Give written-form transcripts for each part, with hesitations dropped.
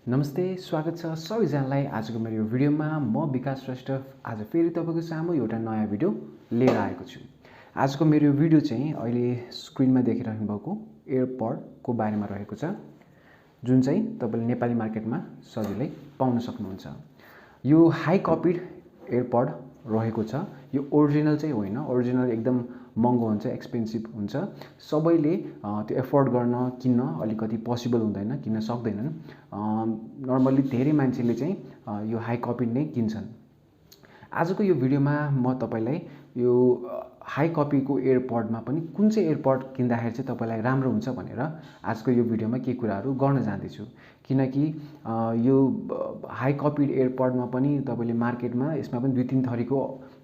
नमस्ते स्वागत छ सबैजनालाई आजको मेरो भिडियोमा म बikash shrestha आज फेरि तपाईको सामु एउटा नयाँ भिडियो लिएर आएको छु। आजको मेरो भिडियो चाहिँ अहिले स्क्रिनमा देखिरहनु भएको एयरपोड को बारेमा रहेको छ जुन चाहिँ तपाईले नेपाली मार्केटमा सजिलै पाउन सक्नुहुन्छ। यो हाई कपिड एयरपोड रहेको छ। यो ओरिजिनल चाहिँ होइन, ओरिजिनल एकदम महँगो हुन्छ, एक्सपेन्सिभ हुन्छ। सबैले त्यो एफोर्ड गर्न किन्न अलिकति पोसिबल हुँदैन, किन्न सक्दैनन्। नर्मली धेरै मान्छेले चाहिँ यो हाई कपिड नै किन्छन्। आजको यो भिडियोमा म तपाईलाई यो हाई कपीको एयरपोडमा पनि कुन चाहिँ एयरपोड किन्दाखेरि चाहिँ तपाईलाई राम्रो हुन्छ भनेर आजको यो भिडियोमा के कुराहरू गर्न जाँदैछु। किनकि यो हाई कपीड एयरपोडमा पनि तपाईले मार्केटमा यसमा पनि दुई तीन थरीको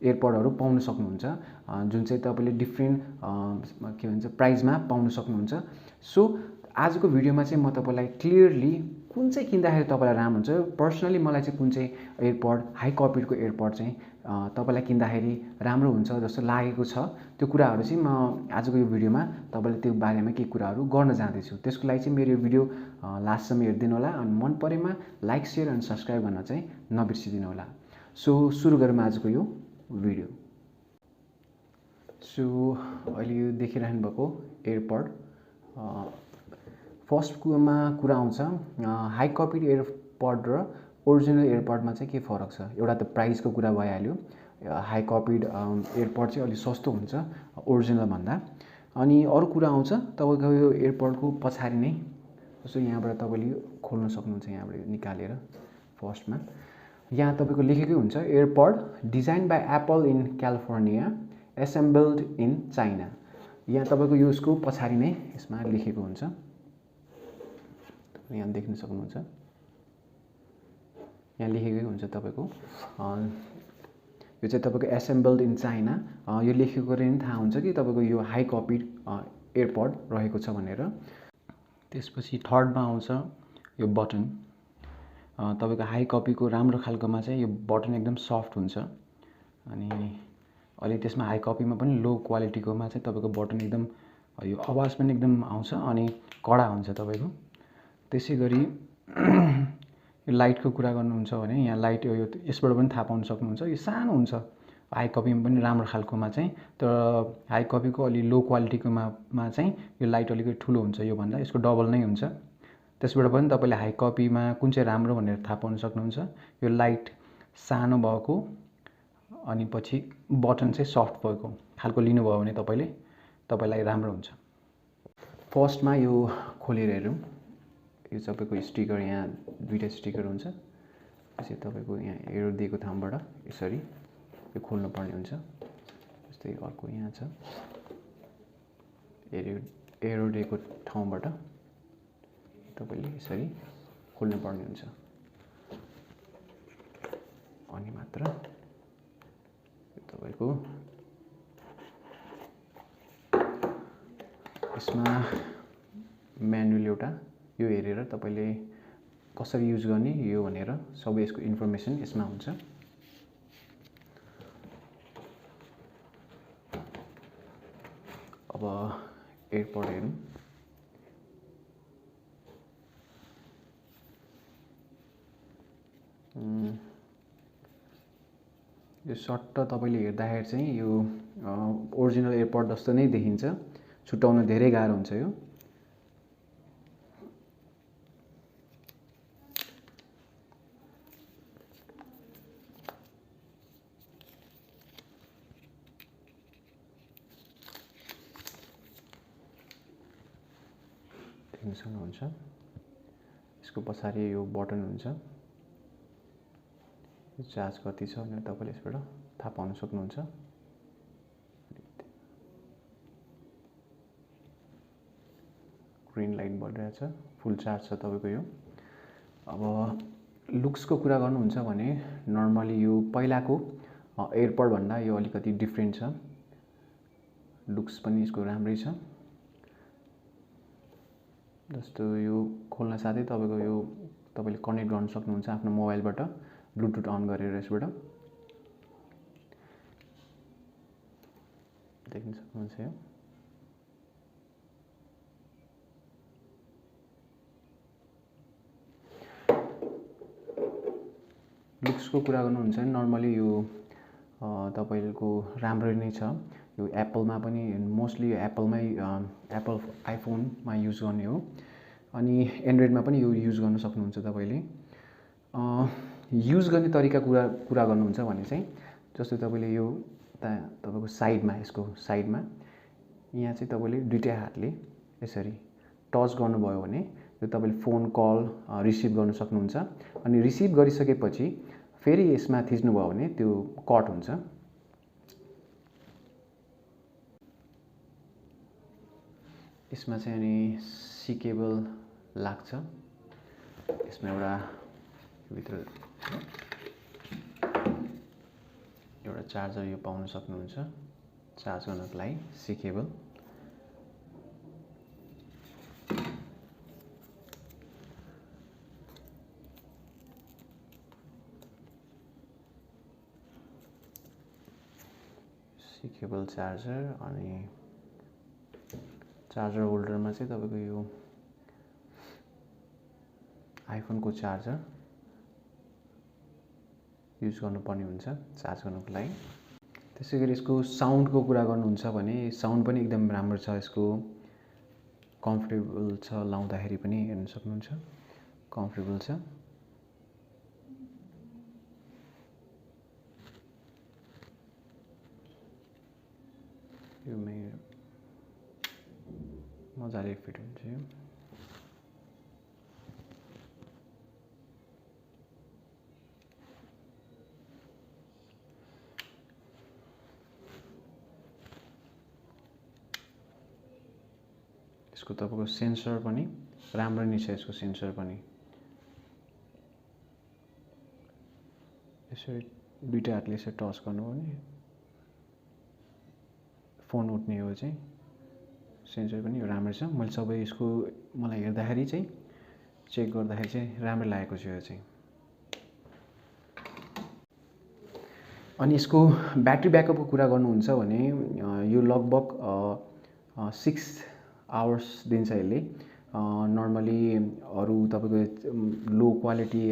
एयरपोडहरू पाउन सक्नुहुन्छ, जुन चाहिँ तपाईले डिफ्रेन्ट के भन्छ प्राइसमा पाउन सक्नुहुन्छ। सो आजको भिडियोमा चाहिँ म तपाईलाई क्लियरली कुन चाहिँ किन्दाखेरि तपाईलाई राम्रो हुन्छ, पर्सनली मलाई चाहिँ कुन चाहिँ एयरपोड हाई कपीडको एयरपोड चाहिँ तपाईलाई किन्दाखेरि राम्रो हुन्छ जस्तो लागेको छ, त्यो कुराहरू चाहिँ म आजको यो भिडियोमा तपाईलाई त्यो बारेमा केही कुराहरू गर्न जाँदैछु। त्यसको लागि चाहिँ मेरो भिडियो लास्टसम्म हेरिदिनु होला अनि मन परेमा लाइक शेयर अनि सब्स्क्राइब गर्न चाहिँ नबिर्सिदिनु होला। सो सुरु गरौँ आजको यो भिडियो। सो अहिले यो देखिरहनु भएको एयरपोड फर्स्ट कुरा आउँछ हाई कपीड एयरपोड र ओरिजिनल एयरपोडमा चाहिँ के फरक छ। एउटा त प्राइसको कुरा भइहाल्यो, हाई कपीड एयरपोड चाहिँ अलिक सस्तो हुन्छ ओरिजिनल भन्दा। अनि अरु कुरा आउँछ तपाईको यो एयरपोडको पछाडि नै, जस्तो यहाँबाट तपाईले खोल्न सक्नुहुन्छ, यहाँबाट निकालेर फर्स्टमा यहाँ तपाईको लेखेकै हुन्छ AirPod design by Apple in California assembled in China. यहाँ तपाईको यसको पछाडि नै यसमा लेखेको हुन्छ, यहाँ देख्न सक्नुहुन्छ। यहाँ लेखेकै हुन्छ तपाईको यो चाहिँ तपाईको एसेम्बल्ड इन चाइना। यो लेखेकोले नि थाहा हुन्छ कि तपाईको यो हाई कपीड एयरपोड रहेको छ भनेर। त्यसपछि थर्डमा आउँछ यो बटन। तपाईको हाई कपीको राम्रो खालकोमा चाहिँ यो बटन एकदम सफ्ट हुन्छ अनि अहिले त्यसमा हाई कपीमा पनि लो क्वालिटीकोमा चाहिँ तपाईको बटन एकदम यो आवाज पनि एकदम आउँछ अनि कडा हुन्छ तपाईको। त्यसैगरी यो लाइटको कुरा गर्नुहुन्छ भने यहाँ लाइट यो यसबाट पनि थाहा पाउन सक्नुहुन्छ। यो सानो हुन्छ हाई कपीमा पनि राम्रो खालकोमा चाहिँ, तर हाई कपीको अलि लो क्वालिटीकोमा चाहिँ यो लाइट अलिकति ठुलो हुन्छ, यो भन्दा यसको डबल नै हुन्छ। त्यसबाट पनि तपाईले हाई कपीमा कुन चाहिँ राम्रो भनेर थाहा पाउन सक्नुहुन्छ। यो लाइट सानो भएको अनि पछि बटन चाहिँ सफ्ट भएको खालको लिनुभयो भने तपाईलाई राम्रो हुन्छ। फर्स्टमा यो खोलेर हेरौँ। यो तपाईको स्टिकर, यहाँ दुईटा स्टिकर हुन्छ। त्यसै तपाईको यहाँ एरो दिएको ठाउँबाट यसरी यो खोल्नु पर्ने हुन्छ। जस्तै अर्को यहाँ छ, एरो दिएको ठाउँबाट तपाईले यसरी खोल्नु पर्ने हुन्छ अनि मात्र तपाईको यसमा म्यानुअल एउटा यो हेरेर तपाईले कसरी युज गर्ने यो भनेर सबै यसको इन्फर्मेसन यसमा हुन्छ। अब एयरपोड हेरौँ। यो सट्ट तपाईले हेर्दाखेरि चाहिँ यो ओरिजिनल एयरपोड जस्तो नै देखिन्छ, छुटाउन धेरै गाह्रो हुन्छ। यो देख्न सक्नुहुन्छ। यसको पछाडि यो बटन हुन्छ, यो चार्ज कति छ भनेर तपाईले यसबाट थाहा पाउन सक्नुहुन्छ। ग्रीन लाइट बलिरहेछ, फुल चार्ज छ तपाईको यो। अब लुक्सको कुरा गर्नुहुन्छ भने नर्मली यो पहिलाको एयरपोड भन्दा यो अलिकति डिफ्रेन्ट छ। लुक्स पनि यसको राम्रै छ। जस्तो यो खोल्न साथै तपाईको यो तपाईले कनेक्ट गर्न सक्नुहुन्छ आफ्नो मोबाइलबाट ब्लुटुथ अन गरेर। यसबाट देख्न सक्नुहुन्छ यो लुक्सको कुरा गर्नुहुन्छ भने नर्मली यो तपाईको राम्रो नै छ। यो एप्पलमा पनि मोस्टली एप्पलमै एप्पल आइफोनमा युज गर्ने हो। अनि एन्ड्रोइडमा पनि यो युज गर्न सक्नुहुन्छ तपाईले। युज गर्ने तरिका कुरा गर्नुहुन्छ भने चाहिँ जस्तो तपाईले यो तपाईको साइडमा यसको साइडमा यहाँ चाहिँ तपाईले दुईटै हातले यसरी टच गर्नुभयो भने यो तपाईले फोन कल रिसिभ गर्न सक्नुहुन्छ। अनि रिसिभ गरिसकेपछि फेरि यसमा थिच्नुभयो भने त्यो कट हुन्छ। यसमा चाहिँ अनि सी केबल लाग्छ। यसमा एउटा भित्र एउटा चार्जर यो पाउन सक्नुहुन्छ चार्ज गर्नको लागि C cable. C cable charger अनि चार्जर होल्डरमा चाहिँ तपाईको यो आइफोनको चार्जर युज गर्नुपर्ने हुन्छ चार्ज गर्नको लागि। त्यसैगरी यसको साउन्डको कुरा गर्नुहुन्छ भने साउन्ड पनि एकदम राम्रो छ। यसको कम्फर्टेबल छ, लाउँदाखेरि पनि हेर्न सक्नुहुन्छ कम्फर्टेबल छ। यो मजाले फिट हुन्छ यो। यसको तपाईको सेन्सर पनि राम्रो नै छ। यसको सेन्सर पनि यसरी दुईटा हातले यसरी टच गर्नु भने फोन उठ्ने हो चाहिँ सेन्सर पनि राम्रो छ। मैले सबै यसको मलाई हेर्दाखेरि चाहिँ चेक गर्दाखेरि चाहिँ राम्रो लागेको छ यो चाहिँ। अनि यसको ब्याट्री ब्याकअपको कुरा गर्नुहुन्छ भने यो लगभग 6 आवर्स दिन्छ यसले। नर्मली अरू तपाईको लो क्वालिटी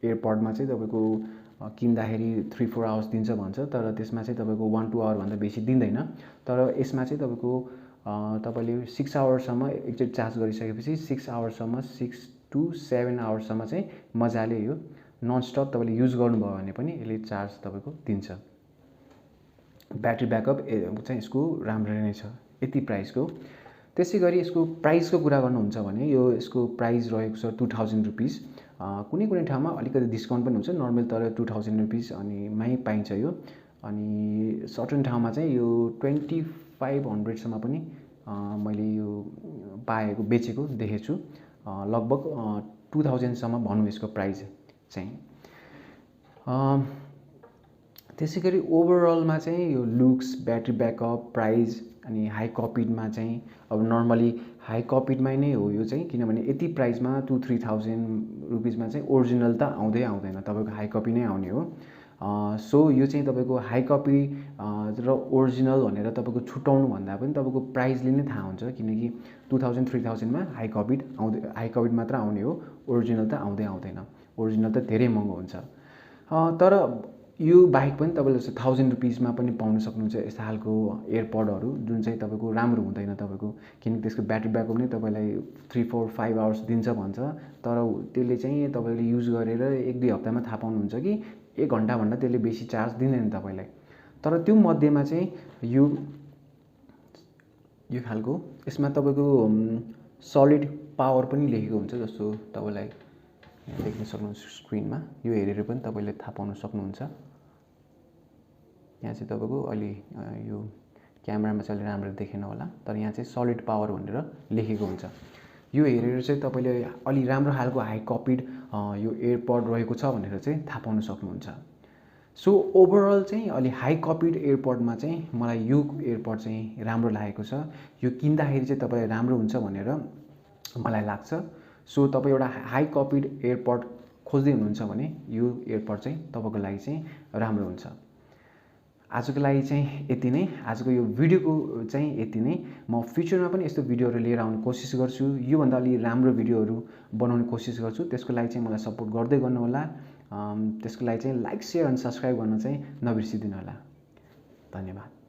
एयरपडमा चाहिँ तपाईको किन्दाखेरि 3-4 आवर्स दिन्छ भन्छ, तर त्यसमा चाहिँ तपाईको 1-2 आवर भन्दा बेसी दिँदैन। तर यसमा चाहिँ तपाईको तपाईले 6 आवर्ससम्म एकचोटि चार्ज गरिसकेपछि 6 आवर्ससम्म 6 to 7 आवर्ससम्म चाहिँ मजाले यो ननस्टप तपाईले युज गर्नुभयो भने पनि यसले चार्ज तपाईको दिन्छ। ब्याट्री ब्याकअप चाहिँ यसको राम्रो नै छ यति प्राइसको। त्यसैगरी यसको प्राइसको कुरा गर्नुहुन्छ भने यो यसको प्राइस रहेको छ 2000 रुपीस। कुनै कुनै ठाउँमा अलिकति डिस्काउन्ट पनि हुन्छ नर्मल, तर 2000 रुपीस अनि मै पाइन्छ यो। अनि सर्टेन ठाउँमा चाहिँ यो 2500 सम्म पनि मैले यो पाएको बेचेको देखेको छु। लगभग 2000 सम्म भनौँ यसको प्राइस चाहिँ। त्यसैगरी ओभरअलमा चाहिँ यो लुक्स, ब्याट्री ब्याकअप, प्राइस अनि हाई कपिडमा चाहिँ अब नर्मली हाई कपिडमै नै हो यो चाहिँ, किनभने यति प्राइसमा 2-3000 रुपीसमा चाहिँ ओरिजिनल त आउँदैन, तपाईको हाई कपी नै आउने हो। सो यो चाहिँ तपाईको हाई कपी र ओरिजिनल भनेर तपाईको छुटाउनु भन्दा पनि तपाईको प्राइसले नै थाहा हुन्छ, किनकि 2000-3000 मा हाई कपिड मात्र आउने हो, ओरिजिनल त आउँदैन। ओरिजिनल त धेरै महँगो हुन्छ। तर यो बाहेक पनि तपाईले 1000 रुपीसमा पनि पाउन सक्नुहुन्छ यस्तो खालको एयरपडहरु जुन चाहिँ तपाईको राम्रो हुँदैन तपाईको, किनकि त्यसको ब्याट्री ब्याकअप नै तपाईलाई 3-4-5 आवर्स दिन्छ भन्छ, तर त्यसले चाहिँ तपाईले युज गरेर 1-2 हप्तामा थाहा पाउनुहुन्छ कि 1 घण्टा भन्दा त्यसले बेसी चार्ज दिँदैन तपाईलाई। तर त्यो मध्येमा चाहिँ यो खालको यसमा तपाईको सलिड पावर पनि लेखेको हुन्छ, जस्तो तपाईलाई यहाँ देख्न सक्नुहुन्छ स्क्रिनमा। यो हेरेर पनि तपाईले थाहा पाउन सक्नुहुन्छ। यहाँ चाहिँ तपाईको अलि यो क्यामेरामा चाहिँ अलि राम्रो देखेन होला, तर यहाँ चाहिँ सलिड पावर भनेर लेखेको हुन्छ। यो हेरेर चाहिँ तपाईले अलि राम्रो खालको हाई कपिड यो एयरपड रहेको छ भनेर चाहिँ थाहा पाउन सक्नुहुन्छ। सो ओभरअल चाहिँ अलि हाई कपिड एयरपडमा चाहिँ मलाई यो एयरपड चाहिँ राम्रो लागेको छ। यो किन्दाखेरि चाहिँ तपाईलाई राम्रो हुन्छ भनेर मलाई लाग्छ। सो तपाई एउटा हाई कपिड एयरपड खोज्दै हुनुहुन्छ भने यो एयरपड चाहिँ तपाईको लागि चाहिँ राम्रो हुन्छ। आजको लागि चाहिँ यति नै। आजको यो भिडियोको चाहिँ यति नै। म फ्युचरमा पनि यस्तो भिडियोहरु लिएर आउने कोसिस गर्छु, यो भन्दा अलि राम्रो भिडियोहरु बनाउने कोसिस गर्छु। त्यसको लागि चाहिँ मलाई सपोर्ट गर्दै गर्नु होला। त्यसको लागि चाहिँ लाइक, सेयर अनि सब्सक्राइब गर्न चाहिँ नबिर्सिदिनु होला। धन्यवाद।